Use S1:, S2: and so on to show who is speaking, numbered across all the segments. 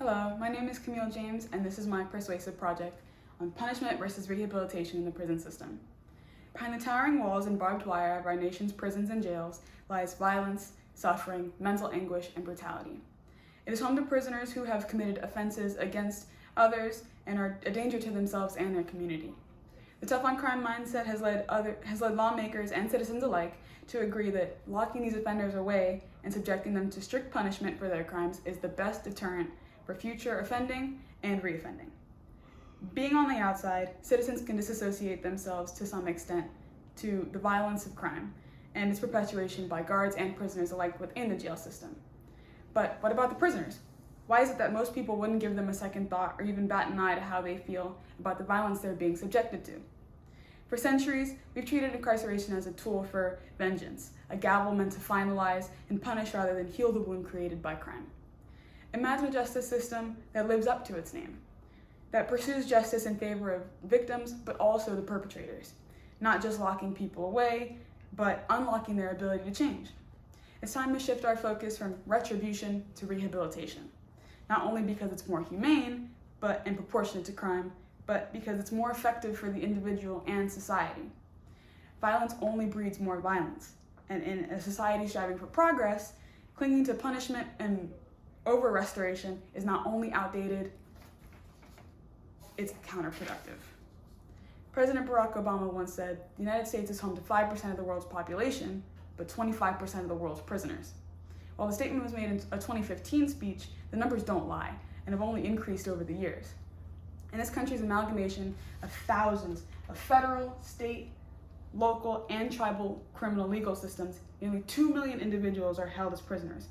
S1: Hello, my name is Camille James, and this is my Persuasive project on punishment versus rehabilitation in the prison system. Behind the towering walls and barbed wire of our nation's prisons and jails lies violence, suffering, mental anguish, and brutality. It is home to prisoners who have committed offenses against others and are a danger to themselves and their community. The tough on crime mindset has led lawmakers and citizens alike to agree that locking these offenders away and subjecting them to strict punishment for their crimes is the best deterrent for future offending and reoffending. Being on the outside, citizens can disassociate themselves to some extent to the violence of crime and its perpetuation by guards and prisoners alike within the jail system. But what about the prisoners? Why is it that most people wouldn't give them a second thought or even bat an eye to how they feel about the violence they're being subjected to? For centuries, we've treated incarceration as a tool for vengeance, a gavel meant to finalize and punish rather than heal the wound created by crime. Imagine a justice system that lives up to its name, that pursues justice in favor of victims, but also the perpetrators, not just locking people away, but unlocking their ability to change. It's time to shift our focus from retribution to rehabilitation, not only because it's more humane and proportionate to crime, but because it's more effective for the individual and society. Violence only breeds more violence, and in a society striving for progress, clinging to punishment and over-restoration is not only outdated, it's counterproductive. President Barack Obama once said, "The United States is home to 5% of the world's population, but 25% of the world's prisoners." While the statement was made in a 2015 speech, the numbers don't lie and have only increased over the years. In this country's amalgamation of thousands of federal, state, local, and tribal criminal legal systems, nearly 2 million individuals are held as prisoners,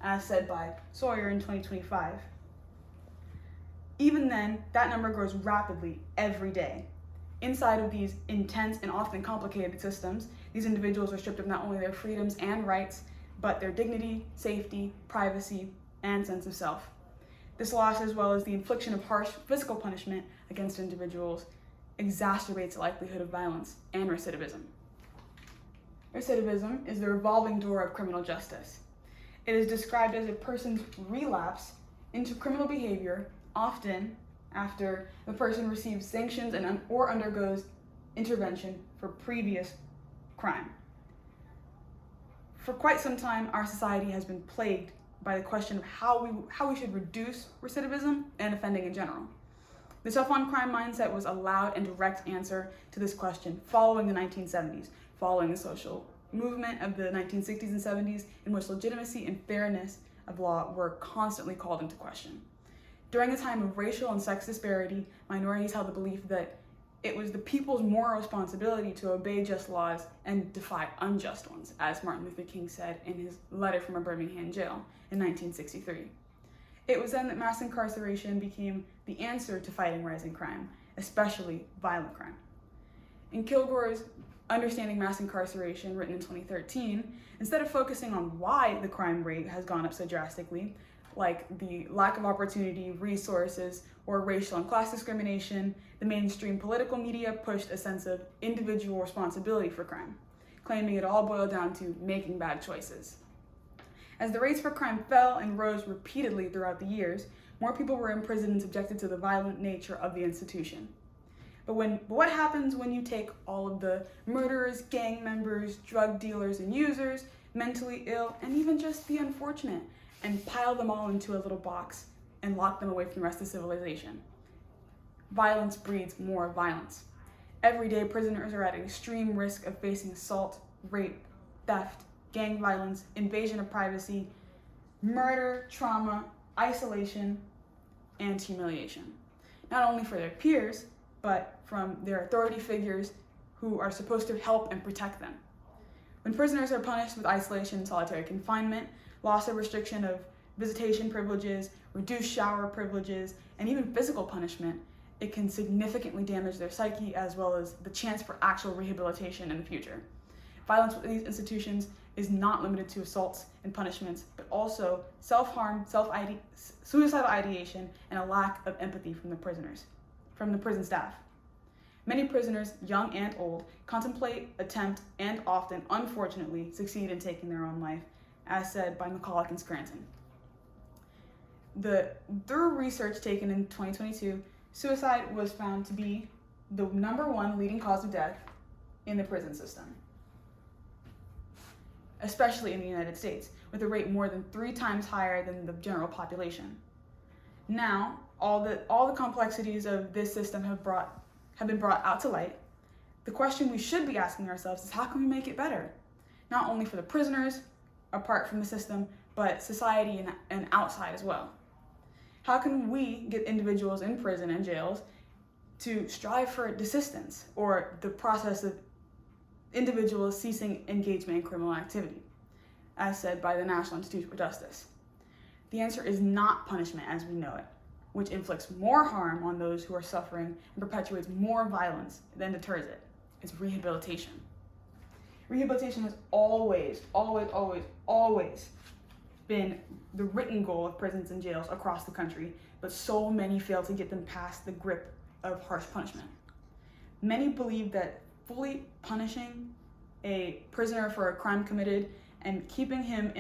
S1: as said by Sawyer in 2025. Even then, that number grows rapidly every day. Inside of these intense and often complicated systems, these individuals are stripped of not only their freedoms and rights, but their dignity, safety, privacy, and sense of self. This loss, as well as the infliction of harsh physical punishment against individuals, exacerbates the likelihood of violence and recidivism. Recidivism is the revolving door of criminal justice. It is described as a person's relapse into criminal behavior, often after the person receives sanctions or undergoes intervention for previous crime. For quite some time, our society has been plagued by the question of how we should reduce recidivism and offending in general. The tough on crime mindset was a loud and direct answer to this question following the 1970s, following the social movement of the 1960s and 70s, in which legitimacy and fairness of law were constantly called into question. During a time of racial and sex disparity, minorities held the belief that it was the people's moral responsibility to obey just laws and defy unjust ones, as Martin Luther King said in his letter from a Birmingham jail in 1963. It was then that mass incarceration became the answer to fighting rising crime, especially violent crime. In Kilgore's Understanding Mass Incarceration, written in 2013, instead of focusing on why the crime rate has gone up so drastically, like the lack of opportunity, resources, or racial and class discrimination, the mainstream political media pushed a sense of individual responsibility for crime, claiming it all boiled down to making bad choices. As the rates for crime fell and rose repeatedly throughout the years, more people were imprisoned and subjected to the violent nature of the institution. But what happens when you take all of the murderers, gang members, drug dealers, and users, mentally ill, and even just the unfortunate, and pile them all into a little box and lock them away from the rest of civilization? Violence breeds more violence. Every day, prisoners are at extreme risk of facing assault, rape, theft, gang violence, invasion of privacy, murder, trauma, isolation, and humiliation. Not only for their peers, but from their authority figures who are supposed to help and protect them. When prisoners are punished with isolation and solitary confinement, loss or restriction of visitation privileges, reduced shower privileges, and even physical punishment, it can significantly damage their psyche as well as the chance for actual rehabilitation in the future. Violence within these institutions is not limited to assaults and punishments, but also self-harm, suicidal ideation, and a lack of empathy from the prison staff. Many prisoners, young and old, contemplate, attempt, and often, unfortunately, succeed in taking their own life, as said by McCulloch and Scranton. through research taken in 2022, suicide was found to be the #1 leading cause of death in the prison system, especially in the United States, with a rate more than 3 times higher than the general population. Now, all the complexities of this system have been brought out to light. The question we should be asking ourselves is, how can we make it better? Not only for the prisoners, apart from the system, but society and outside as well. How can we get individuals in prison and jails to strive for desistance, or the process of individuals ceasing engagement in criminal activity, as said by the National Institute for Justice? The answer is not punishment as we know it, which inflicts more harm on those who are suffering and perpetuates more violence than deters it. It's rehabilitation. Rehabilitation has always been the written goal of prisons and jails across the country, but so many fail to get them past the grip of harsh punishment. Many believe that fully punishing a prisoner for a crime committed and keeping him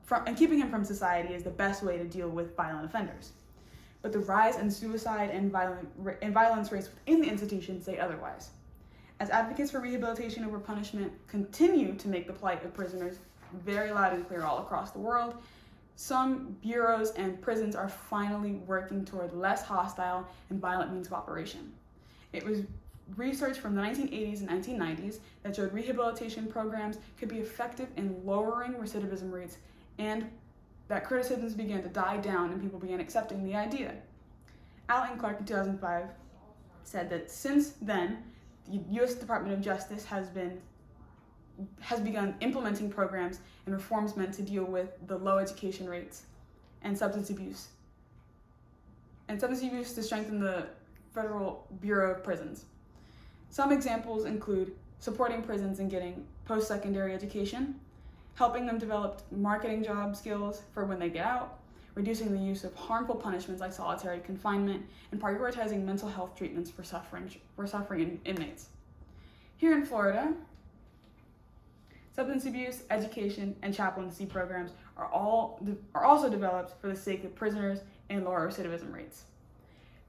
S1: from society is the best way to deal with violent offenders. But the rise in suicide and violence rates within the institution say otherwise. As advocates for rehabilitation over punishment continue to make the plight of prisoners very loud and clear all across the world, some bureaus and prisons are finally working toward less hostile and violent means of operation. It was research from the 1980s and 1990s that showed rehabilitation programs could be effective in lowering recidivism rates, and that criticisms began to die down and people began accepting the idea. Allen Clark in 2005 said that since then, the U.S. Department of Justice has begun implementing programs and reforms meant to deal with the low education rates and substance abuse to strengthen the Federal Bureau of Prisons. Some examples include supporting prisons in getting post-secondary education, helping them develop marketing job skills for when they get out, reducing the use of harmful punishments like solitary confinement, and prioritizing mental health treatments for suffering inmates. Here in Florida, substance abuse, education, and chaplaincy programs are also developed for the sake of prisoners and lower recidivism rates.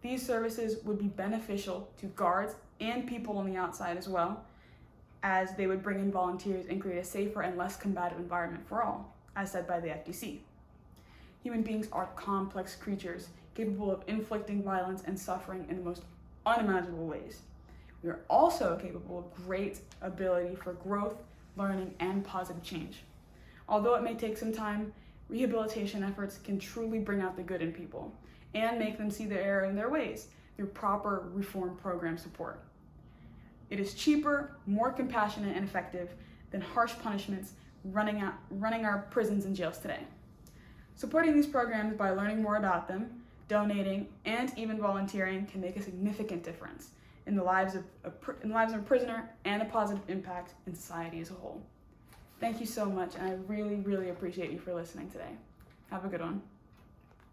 S1: These services would be beneficial to guards and people on the outside as well, as they would bring in volunteers and create a safer and less combative environment for all, as said by the FDC. Human beings are complex creatures capable of inflicting violence and suffering in the most unimaginable ways. We are also capable of great ability for growth, learning, and positive change. Although it may take some time, rehabilitation efforts can truly bring out the good in people and make them see the error in their ways through proper reform program support. It is cheaper, more compassionate, and effective than harsh punishments running our prisons and jails today. Supporting these programs by learning more about them, donating, and even volunteering can make a significant difference in the lives of a prisoner and a positive impact in society as a whole. Thank you so much, and I really, really appreciate you for listening today. Have a good one.